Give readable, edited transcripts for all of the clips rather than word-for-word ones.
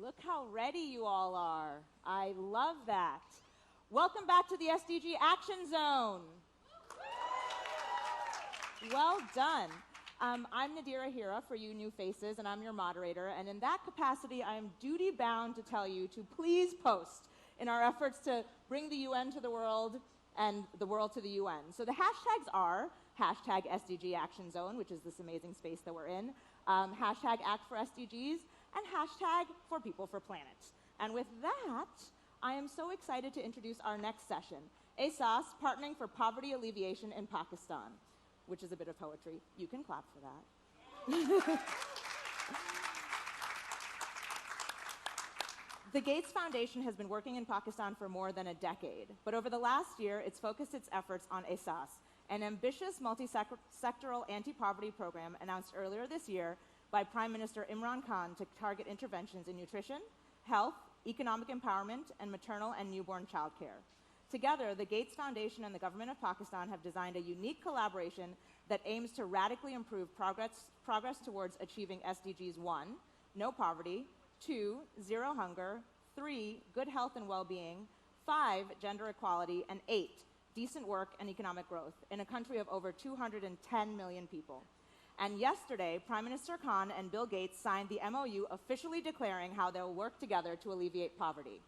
Look how ready you all are. I love that. Welcome back to the SDG Action Zone. Well done. I'm Nadira Hira for you new faces, and I'm your moderator. And in that capacity, I am duty-bound to tell you to please post in our efforts to bring the UN to the world and the world to the UN. So the hashtags are hashtag SDG Action Zone, which is this amazing space that we're in, hashtag Act for SDGs, and hashtag For People for Planet. And with that, I am so excited to introduce our next session, Ehsaas, Partnering for Poverty Alleviation in Pakistan, which is a bit of poetry. You can clap for that. The Gates Foundation has been working in Pakistan for more than a decade, but over the last year, it's focused its efforts on Ehsaas, an ambitious multi-sectoral anti-poverty program announced earlier this year by Prime Minister Imran Khan to target interventions in nutrition, health, economic empowerment, and maternal and newborn child care. Together, the Gates Foundation and the government of Pakistan have designed a unique collaboration that aims to radically improve progress towards achieving SDGs 1, no poverty, 2, zero hunger, 3, good health and well-being, 5, gender equality, and 8, decent work and economic growth in a country of over 210 million people. And yesterday, Prime Minister Khan and Bill Gates signed the MOU officially declaring how they'll work together to alleviate poverty.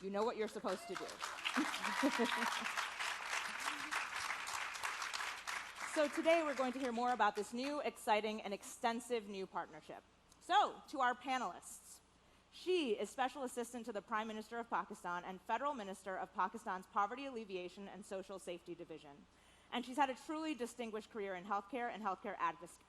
You know what you're supposed to do. So today we're going to hear more about this new, exciting, and extensive new partnership. So, to our panelists. She is Special Assistant to the Prime Minister of Pakistan and Federal Minister of Pakistan's Poverty Alleviation and Social Safety Division. And she's had a truly distinguished career in healthcare and healthcare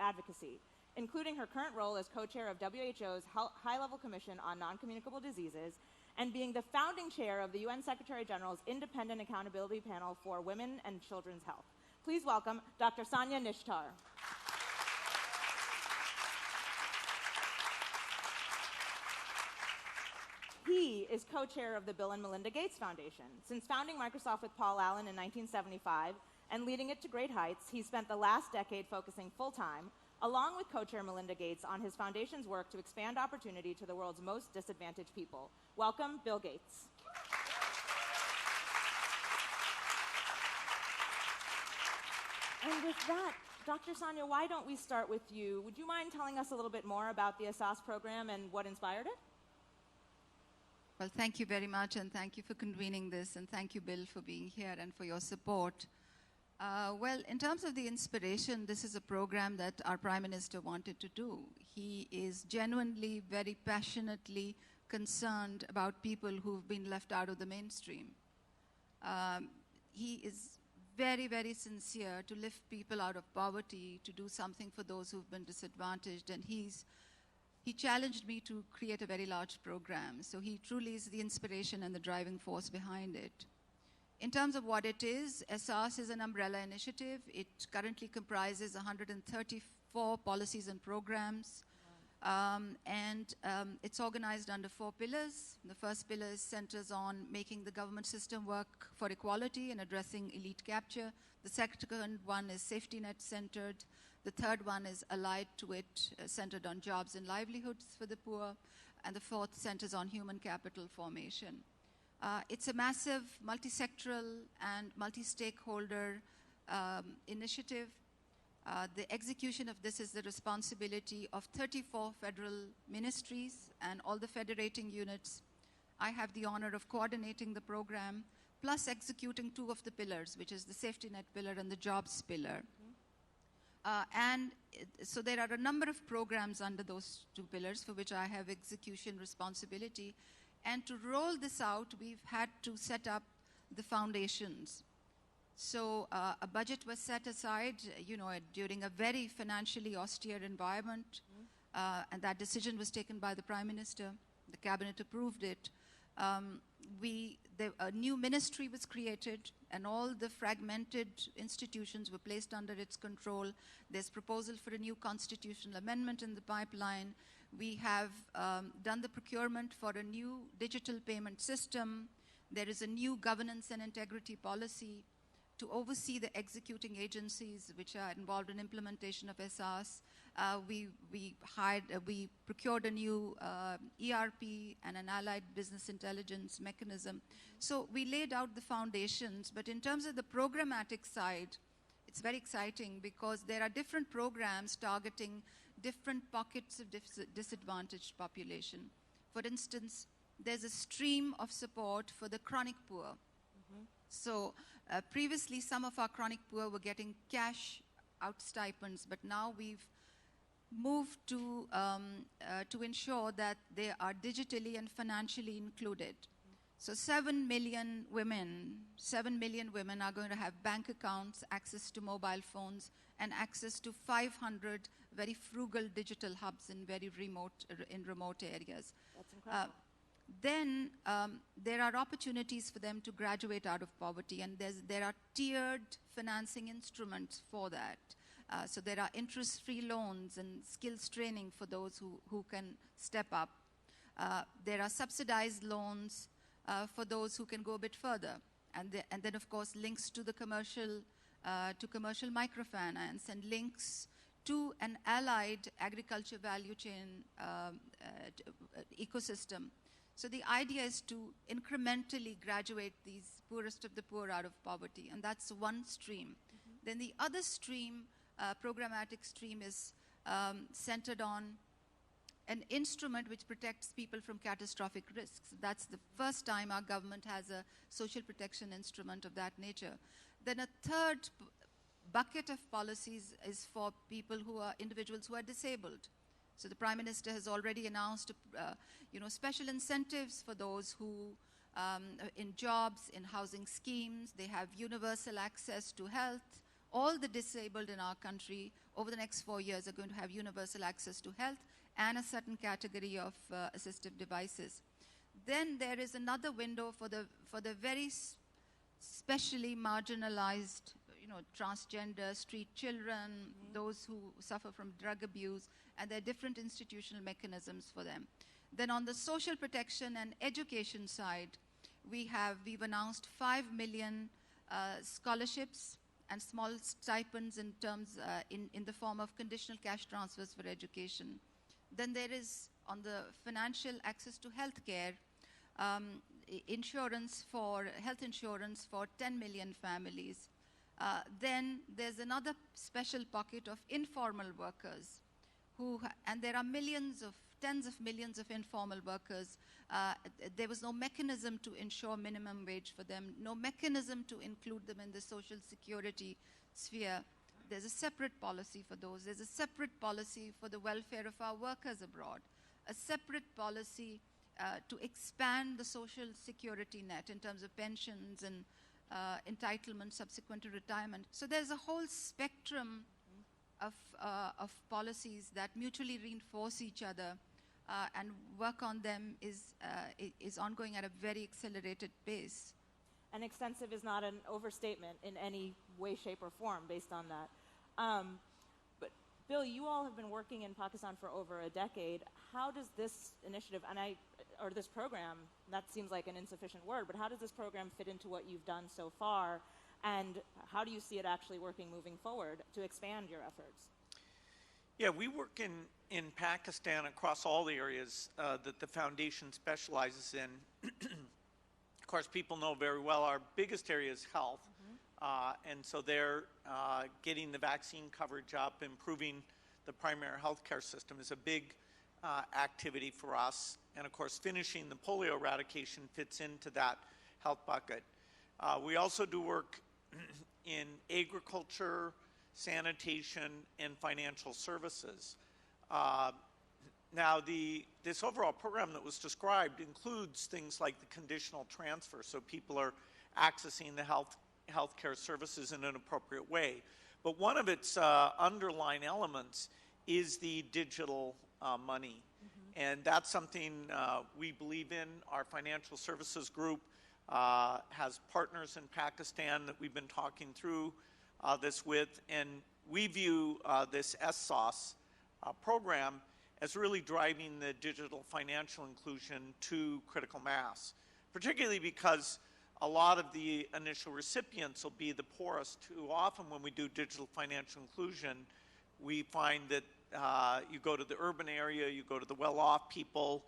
advocacy, including her current role as co-chair of WHO's High-Level Commission on Non-Communicable Diseases and being the founding chair of the UN Secretary General's Independent Accountability Panel for Women and Children's Health. Please welcome Dr. Sania Nishtar. He is co-chair of the Bill and Melinda Gates Foundation. Since founding Microsoft with Paul Allen in 1975 and leading it to great heights, he's spent the last decade focusing full-time, along with co-chair Melinda Gates, on his foundation's work to expand opportunity to the world's most disadvantaged people. Welcome, Bill Gates. And with that, Dr. Sania, why don't we start with you? Would you mind telling us a little bit more about the Ehsaas program and what inspired it? Well, thank you very much, and thank you for convening this, and thank you, Bill, for being here and for your support. Well, in terms of the inspiration, this is a program that our Prime Minister wanted to do. He is genuinely, very passionately concerned about people who've been left out of the mainstream. He is very, very sincere to lift people out of poverty, to do something for those who've been disadvantaged, and he challenged me to create a very large program. So he truly is the inspiration and the driving force behind it. In terms of what it is, Ehsaas is an umbrella initiative. It currently comprises 134 policies and programs. It's organized under 4 pillars. The first pillar centers on making the government system work for equality and addressing elite capture. The second one is safety net centered. The third one is allied to it, centered on jobs and livelihoods for the poor. And the fourth centers on human capital formation. It's a massive multi-sectoral and multi-stakeholder initiative. The execution of this is the responsibility of 34 federal ministries and all the federating units. I have the honor of coordinating the program, plus executing 2 of the pillars, which is the safety net pillar and the jobs pillar. So there are a number of programs under those 2 pillars for which I have execution responsibility. And to roll this out, we've had to set up the foundations. So a budget was set aside, during a very financially austere environment, and that decision was taken by the Prime Minister. The Cabinet approved it. A new ministry was created, and all the fragmented institutions were placed under its control. There's proposal for a new constitutional amendment in the pipeline. We have done the procurement for a new digital payment system. There is a new governance and integrity policy to oversee the executing agencies which are involved in implementation of Ehsaas. We procured a new ERP and an allied business intelligence mechanism. So we laid out the foundations, but in terms of the programmatic side, it's very exciting because there are different programs targeting different pockets of disadvantaged population. For instance, there's a stream of support for the chronic poor. So previously, some of our chronic poor were getting cash out stipends, but now we've moved to ensure that they are digitally and financially included. So 7 million women are going to have bank accounts, access to mobile phones, and access to 500 very frugal digital hubs in remote areas. That's incredible. Then there are opportunities for them to graduate out of poverty, and there are tiered financing instruments for that. So there are interest-free loans and skills training for those who can step up. There are subsidized loans for those who can go a bit further. And then, of course, links to the commercial microfinance and links to an allied agriculture value chain ecosystem. So the idea is to incrementally graduate these poorest of the poor out of poverty, and that's one stream. Then the other stream, programmatic stream, is centered on an instrument which protects people from catastrophic risks. That's the first time our government has a social protection instrument of that nature. Then a third bucket of policies is for individuals who are disabled. So the Prime Minister has already announced, special incentives for those who, in jobs, in housing schemes, they have universal access to health. All the disabled in our country over the next 4 years are going to have universal access to health and a certain category of assistive devices. Then there is another window for the very specially marginalized, transgender, street children, those who suffer from drug abuse, and there are different institutional mechanisms for them. Then on the social protection and education side, we've announced 5 million scholarships and small stipends in the form of conditional cash transfers for education. Then there is, on the financial access to health care, health insurance for 10 million families. Then there's another special pocket of informal workers and there are tens of millions of informal workers. There was no mechanism to ensure minimum wage for them, no mechanism to include them in the social security sphere. There's a separate policy for those. There's a separate policy for the welfare of our workers abroad, a separate policy to expand the social security net in terms of pensions and entitlement subsequent to retirement. So there's a whole spectrum of policies that mutually reinforce each other, and work on them is ongoing at a very accelerated pace. And extensive is not an overstatement in any way, shape, or form based on that. But Bill, you all have been working in Pakistan for over a decade. How does this initiative, or this program, that seems like an insufficient word, but how does this program fit into what you've done so far? And how do you see it actually working moving forward to expand your efforts? Yeah, we work in Pakistan across all the areas that the foundation specializes in. Of course, people know very well our biggest area is health. And so they're getting the vaccine coverage up, improving the primary health care system is a big activity for us. And of course, finishing the polio eradication fits into that health bucket. We also do work in agriculture, sanitation, and financial services. Now, this overall program that was described includes things like the conditional transfer, so people are accessing the healthcare services in an appropriate way. But one of its underlying elements is the digital money. And that's something we believe in. Our financial services group has partners in Pakistan that we've been talking through this with, and we view this Ehsaas program as really driving the digital financial inclusion to critical mass, particularly because a lot of the initial recipients will be the poorest. Too often when we do digital financial inclusion, we find that you go to the urban area, you go to the well-off people,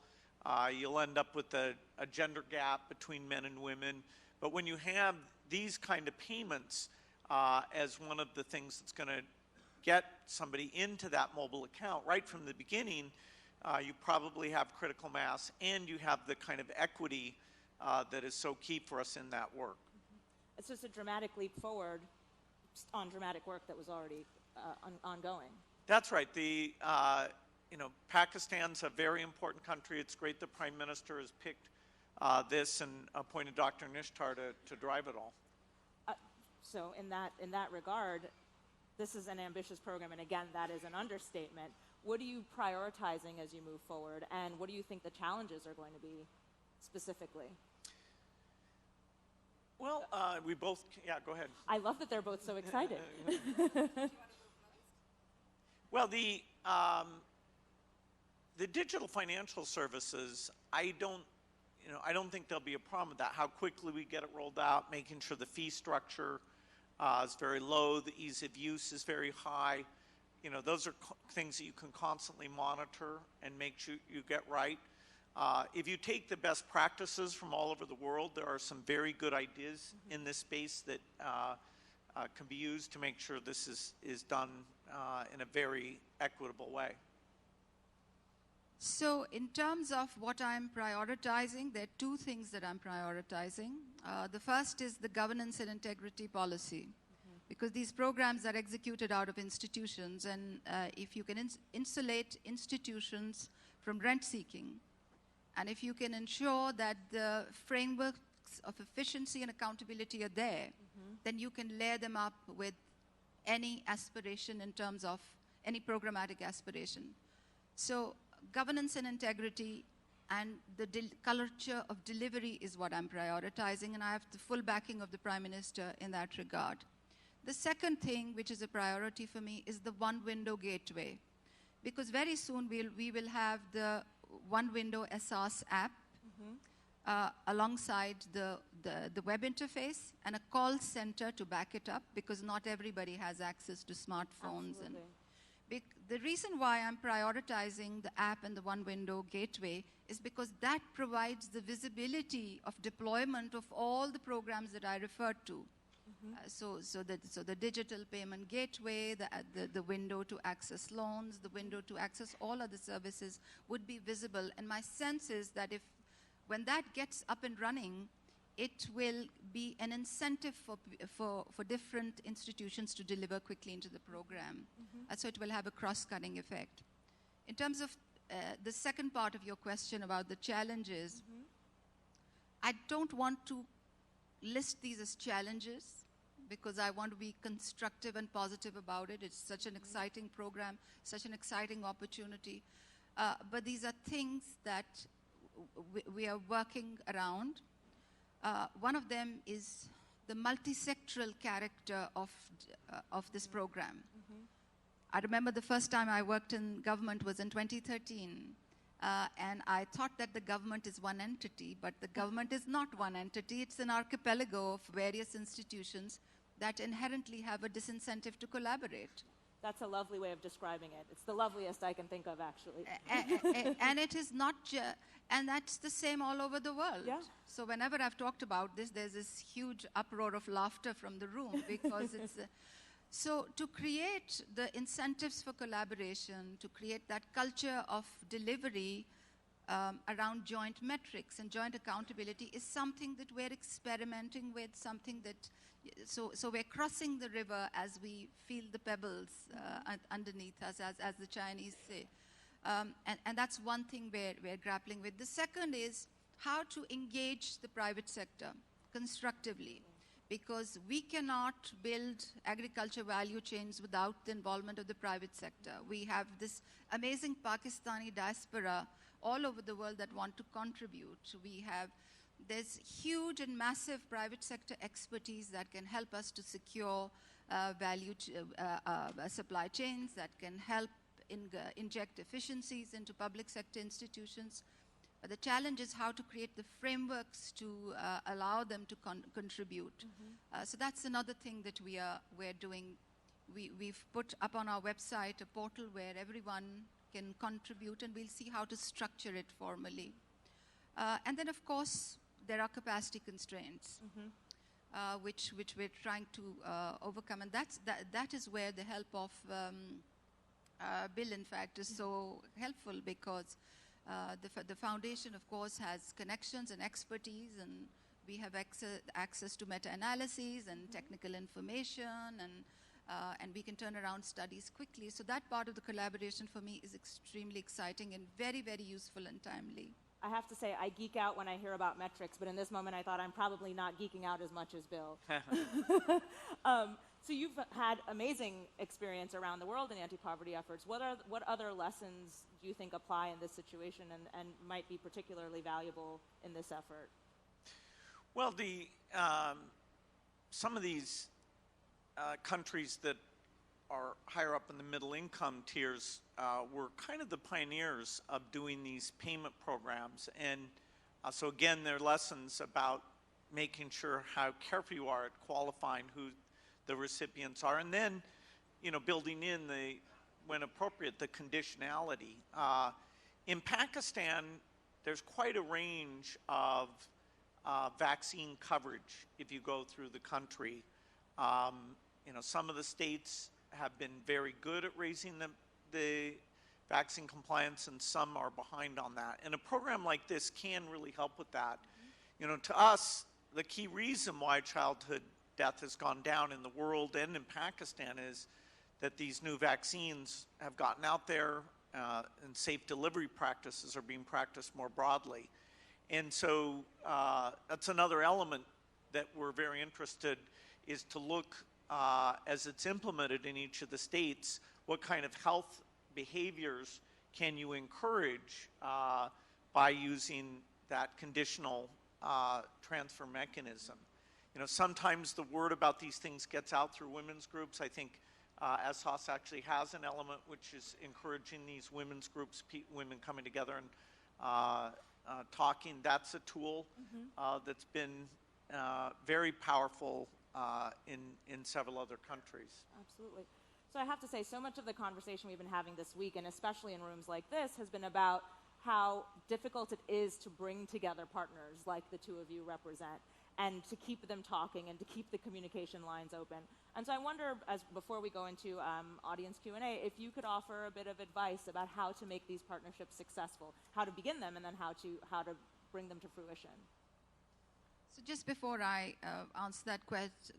you'll end up with a gender gap between men and women. But when you have these kind of payments as one of the things that's going to get somebody into that mobile account right from the beginning, you probably have critical mass and you have the kind of equity that is so key for us in that work. It's just a dramatic leap forward on dramatic work that was already ongoing. That's right. Pakistan's a very important country. It's great the Prime Minister has picked this and appointed Dr. Nishtar to drive it all. So in that regard, this is an ambitious program, and again, that is an understatement. What are you prioritizing as you move forward, and what do you think the challenges are going to be specifically? Well, we both, go ahead. I love that they're both so excited. Well, the digital financial services, I don't think there'll be a problem with that. How quickly we get it rolled out, making sure the fee structure is very low, the ease of use is very high. Those are things that you can constantly monitor and make sure you get right. If you take the best practices from all over the world, there are some very good ideas in this space that can be used to make sure this is done in a very equitable way. So in terms of what I'm prioritizing, there are two things that I'm prioritizing. The first is the governance and integrity policy, because these programs are executed out of institutions, and if you can insulate institutions from rent-seeking, and if you can ensure that the frameworks of efficiency and accountability are there, then you can layer them up with any aspiration in terms of any programmatic aspiration. So governance and integrity and the culture of delivery is what I'm prioritizing, and I have the full backing of the Prime Minister in that regard. The second thing, which is a priority for me, is the one-window gateway, because very soon we will have the one-window Ehsaas app alongside the web interface and a call center to back it up, because not everybody has access to smartphones. Absolutely. And the reason why I'm prioritizing the app and the one-window gateway is because that provides the visibility of deployment of all the programs that I referred to. So the digital payment gateway, the window to access loans, the window to access all other services would be visible. And my sense is that when that gets up and running, it will be an incentive for different institutions to deliver quickly into the program. So it will have a cross-cutting effect. In terms of the second part of your question about the challenges, I don't want to list these as challenges because I want to be constructive and positive about it. It's such an exciting program, such an exciting opportunity. But these are things that we are working around. One of them is the multi-sectoral character of this program. I remember the first time I worked in government was in 2013. And I thought that the government is one entity, but the government is not one entity. It's an archipelago of various institutions that inherently have a disincentive to collaborate. That's a lovely way of describing it. It's the loveliest I can think of, actually. And it is not and that's the same all over the world. Yeah. So whenever I've talked about this, there's this huge uproar of laughter from the room because it's... So to create the incentives for collaboration, to create that culture of delivery around joint metrics and joint accountability is something that we're experimenting with, something that, so we're crossing the river as we feel the pebbles underneath us, as the Chinese say. And that's one thing we're grappling with. The second is how to engage the private sector constructively. Because we cannot build agriculture value chains without the involvement of the private sector. We have this amazing Pakistani diaspora all over the world that want to contribute. There's huge and massive private sector expertise that can help us to secure supply chains, that can help inject efficiencies into public sector institutions. But the challenge is how to create the frameworks to allow them to contribute. So that's another thing that we're doing. We've put up on our website a portal where everyone can contribute, and we'll see how to structure it formally. And then, of course, there are capacity constraints, which we're trying to overcome. And that is where the help of Bill, in fact, is so helpful, because the foundation, of course, has connections and expertise, and we have access to meta-analyses and technical information, and we can turn around studies quickly. So that part of the collaboration for me is extremely exciting and very, very useful and timely. I have to say, I geek out when I hear about metrics, but in this moment I thought I'm probably not geeking out as much as Bill. So you've had amazing experience around the world in anti-poverty efforts. What other lessons do you think apply in this situation and might be particularly valuable in this effort? Well, some of these countries that are higher up in the middle income tiers were kind of the pioneers of doing these payment programs. And so again, there are lessons about making sure how careful you are at qualifying who the recipients are, and then, building in when appropriate, the conditionality. In Pakistan, there's quite a range of vaccine coverage if you go through the country. Some of the states have been very good at raising the vaccine compliance, and some are behind on that. And a program like this can really help with that. To us, the key reason why childhood death has gone down in the world and in Pakistan is that these new vaccines have gotten out there, and safe delivery practices are being practiced more broadly. And so that's another element that we're very interested is to look, as it's implemented in each of the states, what kind of health behaviors can you encourage by using that conditional transfer mechanism. Sometimes the word about these things gets out through women's groups. I think Ehsaas actually has an element which is encouraging these women's groups, women coming together and talking. That's a tool that's been very powerful in several other countries. Absolutely. So I have to say, so much of the conversation we've been having this week, and especially in rooms like this, has been about how difficult it is to bring together partners like the two of you represent, and to keep them talking and to keep the communication lines open. And so I wonder, before we go into audience Q&A, if you could offer a bit of advice about how to make these partnerships successful, how to begin them, and then how to bring them to fruition. So just before I answer that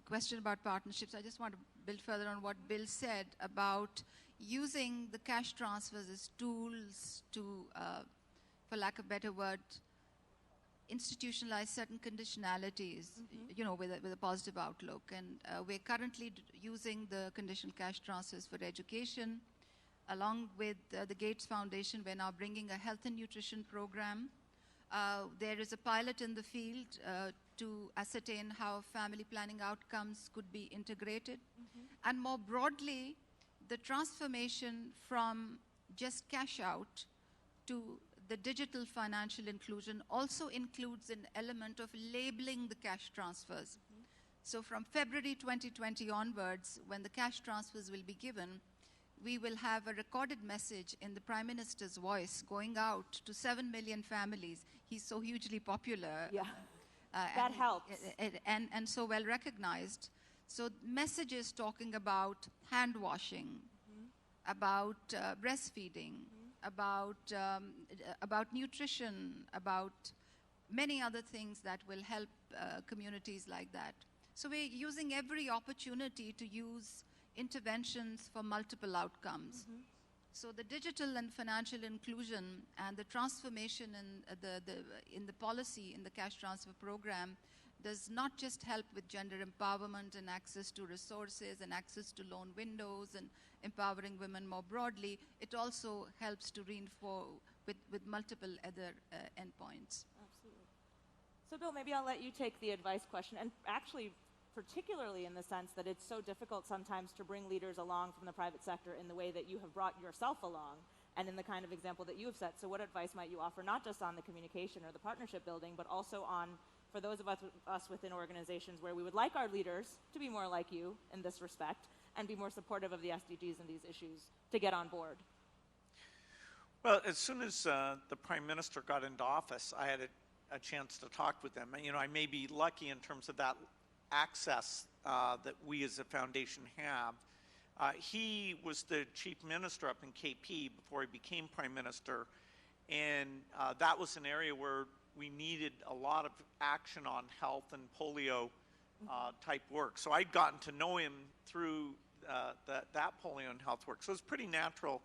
question about partnerships, I just want to build further on what Bill said about using the cash transfers as tools to, for lack of a better word, institutionalize certain conditionalities, with a positive outlook. And we're currently using the conditional cash transfers for education. Along with the Gates Foundation, we're now bringing a health and nutrition program. There is a pilot in the field to ascertain how family planning outcomes could be integrated. And more broadly, the transformation from just cash out to the digital financial inclusion also includes an element of labeling the cash transfers. So from February 2020 onwards, when the cash transfers will be given, we will have a recorded message in the Prime Minister's voice going out to 7 million families. He's so hugely popular. Yeah, that helps. And so well recognized. So messages talking about hand washing, about breastfeeding, about nutrition, about many other things that will help communities like that. So we're using every opportunity to use interventions for multiple outcomes. So the digital and financial inclusion and the transformation in the policy in the cash transfer program does not just help with gender empowerment and access to resources and access to loan windows and empowering women more broadly, it also helps to reinforce with multiple other endpoints. Absolutely. So Bill, maybe I'll let you take the advice question, and actually particularly in the sense that it's so difficult sometimes to bring leaders along from the private sector in the way that you have brought yourself along. and in the kind of example that you have set. So what advice might you offer, not just on the communication or the partnership building, but also on, for those of us within organizations where we would like our leaders to be more like you in this respect and be more supportive of the SDGs and these issues to get on board? Well, as soon as the Prime Minister got into office, I had a chance to talk with them. You know, I may be lucky in terms of that access that we as a foundation have. He was the chief minister up in KP before he became prime minister, and that was an area where we needed a lot of action on health and polio type work. So I'd gotten to know him through that polio and health work. So it's pretty natural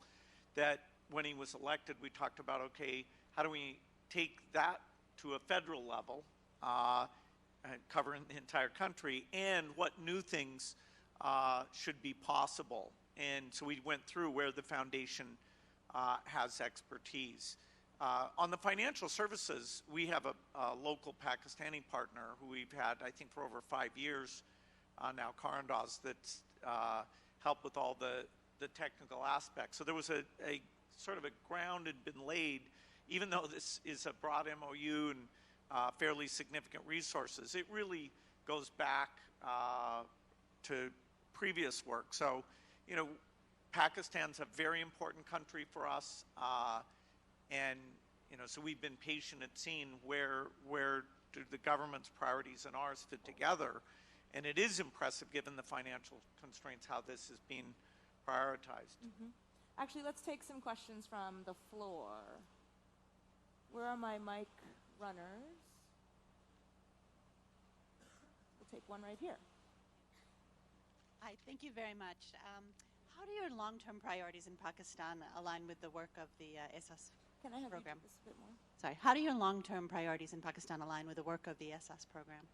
that when he was elected, we talked about, okay, how do we take that to a federal level, covering the entire country, and what new things should be possible. And so we went through where the foundation has expertise. On the financial services, we have a local Pakistani partner who we've had, I think, for over 5 years now, Karandaz, that's helped with all the technical aspects. So there was a sort of a ground had been laid, even though this is a broad MOU and fairly significant resources. It really goes back to previous work. So, you know, Pakistan's a very important country for us, and you know, so we've been patient at seeing where do the government's priorities and ours fit together, and it is impressive given the financial constraints how this is being prioritized. Mm-hmm. Actually, let's take some questions from the floor. Where are my mic runners? We'll take one right here. Hi, thank you very much. How do your long-term priorities in Pakistan align with the work of the Ehsaas Can I have program? you do this a bit more? Sorry, how do your long-term priorities in Pakistan align with the work of the Ehsaas program?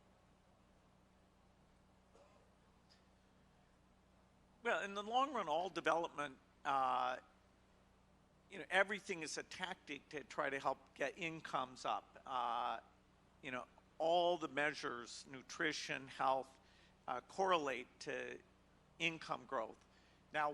Well, in the long run, all development, you know, everything is a tactic to try to help get incomes up. You know, all the measures, nutrition, health, correlate to income growth. Now,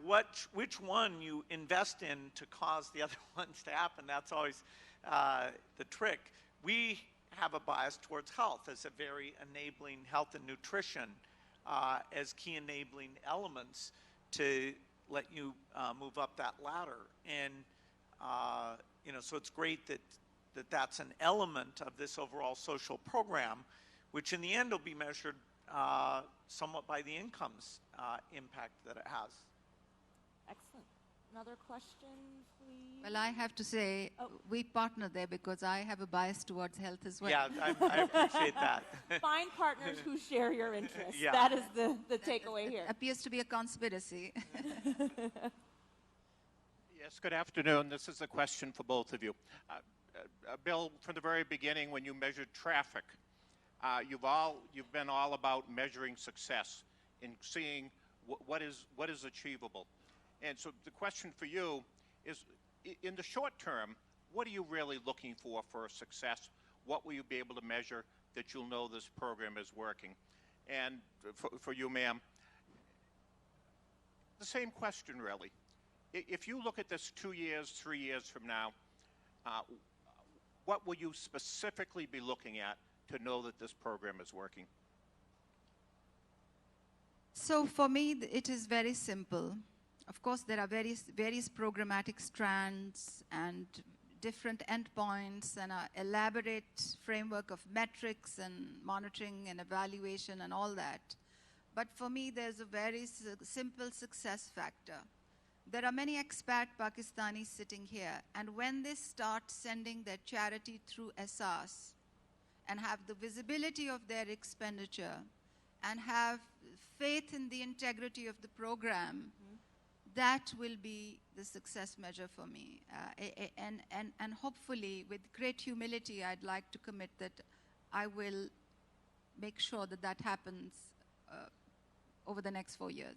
which one you invest in to cause the other ones to happen, that's always the trick. We have a bias towards health as a very enabling, health and nutrition as key enabling elements to let you move up that ladder. And, you know, so it's great that that's an element of this overall social program, which in the end will be measured somewhat by the incomes impact that it has. Excellent. Another question, please? Well, I have to say, we partner there because I have a bias towards health as well. Yeah, I appreciate that. Find partners who share your interests. Yeah. That is the takeaway here. Appears to be a conspiracy. Yes, good afternoon. This is a question for both of you. Bill, from the very beginning when you measured traffic, you've been all about measuring success and seeing what is achievable. And so the question for you is, in the short term, what are you really looking for success? What will you be able to measure that you'll know this program is working? And for you, ma'am, the same question, really. If you look at this 2 years, 3 years from now, what will you specifically be looking at to know that this program is working? So for me, it is very simple. Of course, there are various programmatic strands and different endpoints and an elaborate framework of metrics and monitoring and evaluation and all that. But for me, there's a very simple success factor. There are many expat Pakistanis sitting here, and when they start sending their charity through Ehsaas and have the visibility of their expenditure and have faith in the integrity of the program, that will be the success measure for me. And hopefully, with great humility, I'd like to commit that I will make sure that that happens over the next 4 years.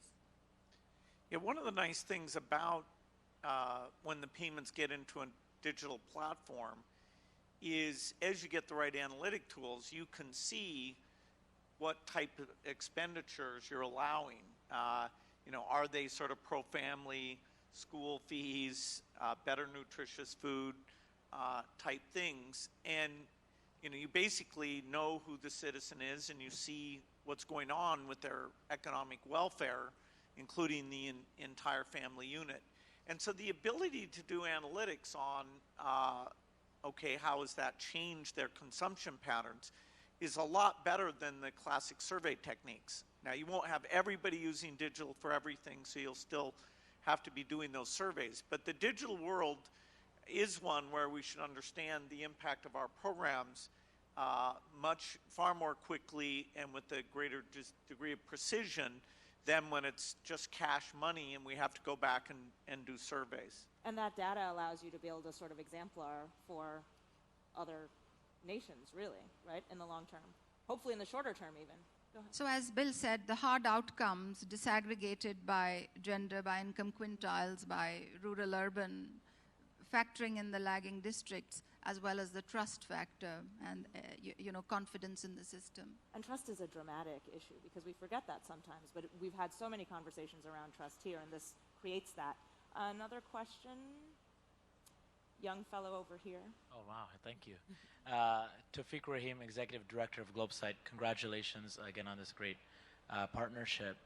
Yeah, one of the nice things about when the payments get into a digital platform is as you get the right analytic tools, you can see what type of expenditures you're allowing. You know, are they sort of pro-family, school fees, better nutritious food type things. And you basically know who the citizen is, and you see what's going on with their economic welfare, including the entire family unit. And so the ability to do analytics on, okay, how has that changed their consumption patterns, is a lot better than the classic survey techniques. Now, you won't have everybody using digital for everything, so you'll still have to be doing those surveys. But the digital world is one where we should understand the impact of our programs far more quickly and with a greater degree of precision than when it's just cash money and we have to go back and do surveys. And that data allows you to be able to sort of exemplar for other nations, really, right, in the long term. Hopefully in the shorter term even. Go ahead. So as Bill said, the hard outcomes disaggregated by gender, by income quintiles, by rural, urban, factoring in the lagging districts, as well as the trust factor and confidence in the system. And trust is a dramatic issue because we forget that sometimes, but we've had so many conversations around trust here, and this creates that. Another question? Young fellow over here. Oh, wow, thank you. Tawfiq Rahim, Executive Director of GlobeSite. Congratulations again on this great partnership.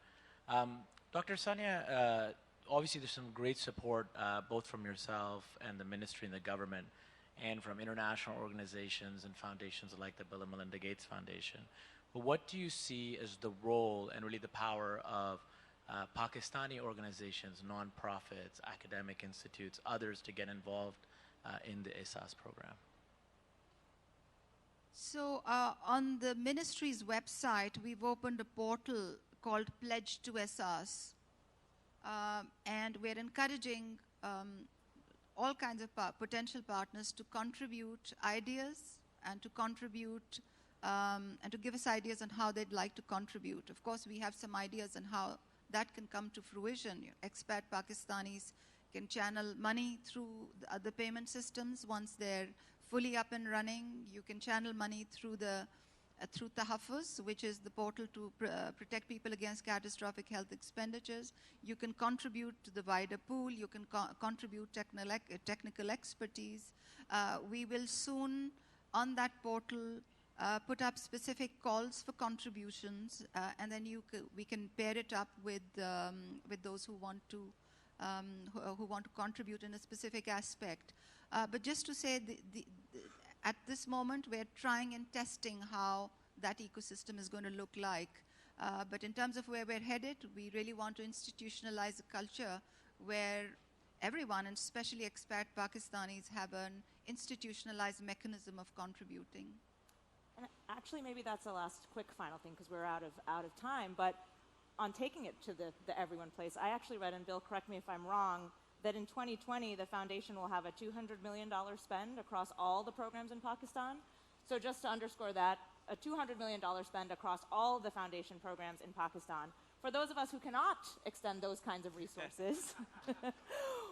Dr. Sania, obviously there's some great support both from yourself and the ministry and the government, and from international organizations and foundations like the Bill Melinda Gates Foundation. But what do you see as the role and really the power of Pakistani organizations, nonprofits, academic institutes, others to get involved in the Ehsaas program? So on the ministry's website, we've opened a portal called Pledge to Ehsaas. And we're encouraging all kinds of potential partners to contribute ideas and to contribute and to give us ideas on how they'd like to contribute. Of course, we have some ideas on how that can come to fruition. Expat Pakistanis can channel money through the payment systems once they're fully up and running. You can channel money through through Tahaffuz, which is the portal to protect people against catastrophic health expenditures. You can contribute to the wider pool. You can contribute technical expertise. We will soon, on that portal, put up specific calls for contributions, and then we can pair it up with those who want to contribute in a specific aspect. But just to say, at this moment, we're trying and testing how that ecosystem is going to look like. But in terms of where we're headed, we really want to institutionalize a culture where everyone, and especially expat Pakistanis, have an institutionalized mechanism of contributing. And actually, maybe that's the last quick final thing because we're out of time. But on taking it to the everyone place, I actually read, and Bill, correct me if I'm wrong, that in 2020, the foundation will have a $200 million spend across all the programs in Pakistan. So just to underscore that, a $200 million spend across all the foundation programs in Pakistan. For those of us who cannot extend those kinds of resources,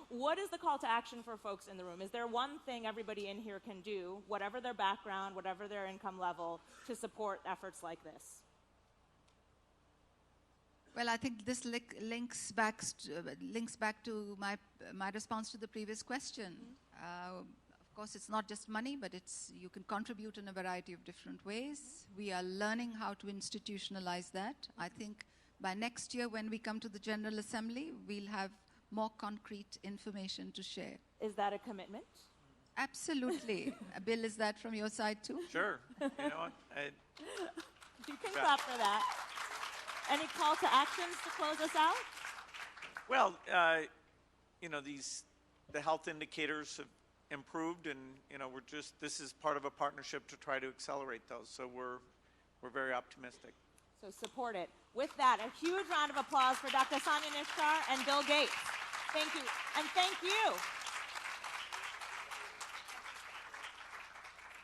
what is the call to action for folks in the room? Is there one thing everybody in here can do, whatever their background, whatever their income level, to support efforts like this? Well, I think this links back to my response to the previous question. Of course, it's not just money, but you can contribute in a variety of different ways. We are learning how to institutionalize that. I think by next year, when we come to the General Assembly, we'll have more concrete information to share. Is that a commitment? Absolutely. Bill, is that from your side too? Sure. You know what? You can clap for that. Any call to actions to close us out? Well, the health indicators have improved, and this is part of a partnership to try to accelerate those. So we're very optimistic. So support it. With that, a huge round of applause for Dr. Sania Nishtar and Bill Gates. Thank you, and thank you.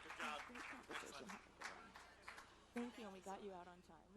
Good job. Thank you, and we got you out on time.